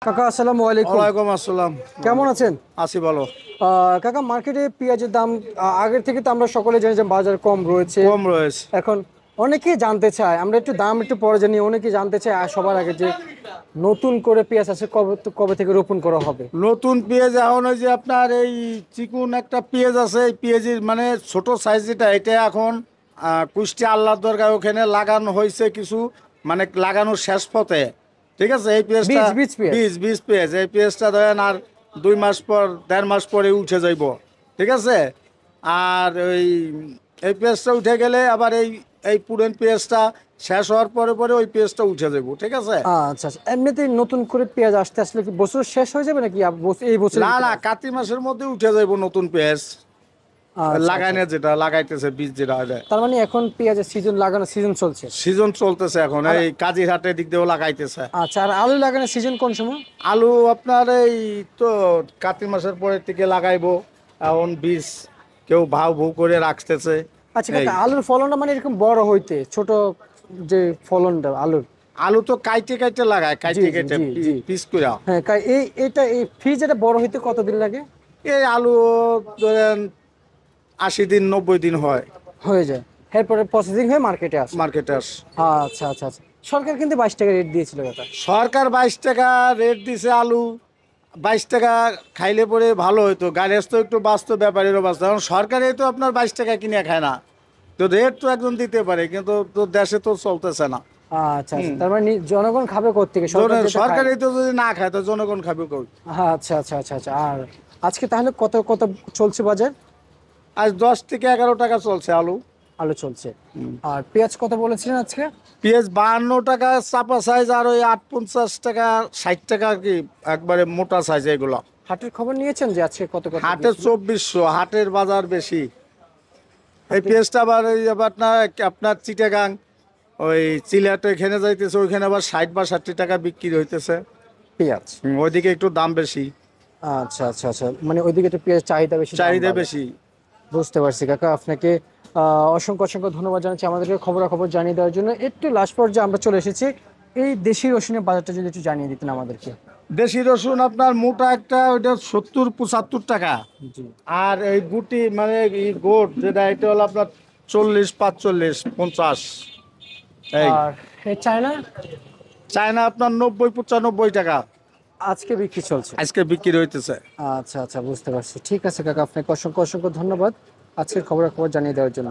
কাকা আসসালামু আলাইকুম। ওয়ালাইকুম আসসালাম। কেমন আছেন? আছি ভালো। কাকা, মার্কেটে পেঁয়াজের দাম আগের থেকে তো আমরা সকলে জানি যে বাজার কম রয়েছে। কম রয়েছে। এখন অনেকেই জানতে চায়, আমরা একটু দাম একটু পরে জানি, অনেকেই জানতে চায় সবার আগে যে নতুন করে পেঁয়াজ আছে কবে কবে থেকে রোপণ করা হবে। নতুন পেঁয়াজ এখন ওই যে আপনার এই চিকুন একটা পেঁয়াজ আছে, এই পেঁয়াজের মানে ছোট সাইজ যেটা, এটা এখন কুষ্টিয়া আল্লাহর দরগায় ওখানে লাগানো হয়েছে কিছু, মানে লাগানোর শেষ পথে। ঠিক আছে, এই পেঁয়াজটা বীজ পেঁয়াজ। বীজ পেঁয়াজ, এই পেঁয়াজটা ধরেন আর 2 মাস পর 1.5 মাস পরে উঠে যাইব। ঠিক আছে, আর এই পেঁয়াজটা উঠে গেলে আবার এই পুরান পেঁয়াজটা শেষ হওয়ার পরে পরে ওই পেঁয়াজটা উঠে যাবো। ঠিক আছে। আচ্ছা আচ্ছা, এমনিতেই নতুন করে পেঁয়াজ আসতে আসলে কি বছর শেষ হয়ে যাবে নাকি এই বছর? না না, কার্তিক মাসের মধ্যে উঠে যাইব নতুন পেঁয়াজ লাগাইনে, যেটা লাগাইতেছে বীজ যেটা। তার মানে এখন পেঁয়াজের সিজন, লাগানোর সিজন চলছে। সিজন চলতেছে এখন, এই কাজিরহাটের দিক দিয়েও লাগাইতেছে। আচ্ছা, আর আলু লাগানোর সিজন কোন সময়? আলু আপনার এই তো কার্তিক মাসের পরের থেকে লাগাইবো। এখন বীজ কেউ ভাও ভৌ করে রাখতেছে। আচ্ছা কাকা, আলুর ফলনটা মানে এরকম বড় হইতে ছোট যে ফলনটা আলুর, আলু তো কাইটে কাইটে লাগায়, কাইটে জি, কাইটে জি, জি। পিস করে। হ্যাঁ, এই ফ্রিজ এটা বড় হইতে কতদিন লাগে? এই আলু ধরেন 80 দিন 90 দিন হয় হয়ে যায়, এরপরে প্রসেসিং হয়ে মার্কেটে আসে। মার্কেটে আস। আচ্ছা আচ্ছা আচ্ছা, সরকার কিন্তু 22 টাকা রেট দিয়েছিল কাকা। সরকার 22 টাকা রেট দিছে আলু। 22 টাকা খাইলে পরে ভালো হতো, গাড়ি তো একটু বাঁচতো, ব্যাপারেরও বাঁচতো। এখন সরকারে তো আপনার 22 টাকা কিনে খায় না, তো রেট তো একজন দিতে পারে, কিন্তু তো দেশে তো চলতেছে না। আচ্ছা আচ্ছা, তার মানে জনগণ খাবে কোত্থেকে? সরকার যেটা খায়। সরকারি তো যদি না খায় তো জনগণ খাবে কই? আচ্ছা আচ্ছা আচ্ছা আচ্ছা। আর আজকে তাহলে কত কত চলছে বাজার? আজ 10 থেকে 11 টাকা চলছে আলু। আলু চলছে। আর পেঁয়াজ কত বলেছিলেন আজকে? পেঁয়াজ 52 টাকা চাপা সাইজ, আর ওই 58 টাকা 60 টাকা আর কি একবারে মোটা সাইজ এগুলো। হাটের খবর নিয়েছেন যে আজকে কত কত হাটের 2400, হাটের বাজার বেশি। এই পেঁয়াজটা আবার আপনার চিটাগাং, ওই চিলাট এখানে যাইতেছে, ওইখানে আবার 60 বা 60 টাকা বিক্রি হইতেছে। পেঁয়াজ? ওইদিকে একটু দাম বেশি। আচ্ছা আচ্ছা আচ্ছা, মানে ওইদিকে তো পেঁয়াজ চাহিদা বেশি, দাম চাহিদা বাড়ে। বেশি। বুঝতে পারছি কাকা, আপনাকে অসংখ্য অসংখ্য ধন্যবাদ জানাচ্ছি আমাদেরকে খবরাখবর জানিয়ে দেওয়ার জন্য। একটু লাস্ট পর্যায়ে আমরা চলে এসেছি, এই দেশি রসুনের বাজারটা যদি একটু জানিয়ে দিতেন আমাদেরকে। দেশি রসুন আপনার মোটা একটা ওইটা 70-75 টাকা। জি। আর এই গুটি মানে এই গোট যেটা, এটা হলো আপনার 40, 45, 50। এই আর এই চায়না চায়না আপনার 90-95 টাকা আজকে বিক্রি চলছে? আজকে বিক্রি হইতেছে। আচ্ছা আচ্ছা, বুঝতে পারছি। ঠিক আছে কাকা, আপনাকে অসংখ্য অসংখ্য ধন্যবাদ আজকের খবরাখবর জানিয়ে দেওয়ার জন্য।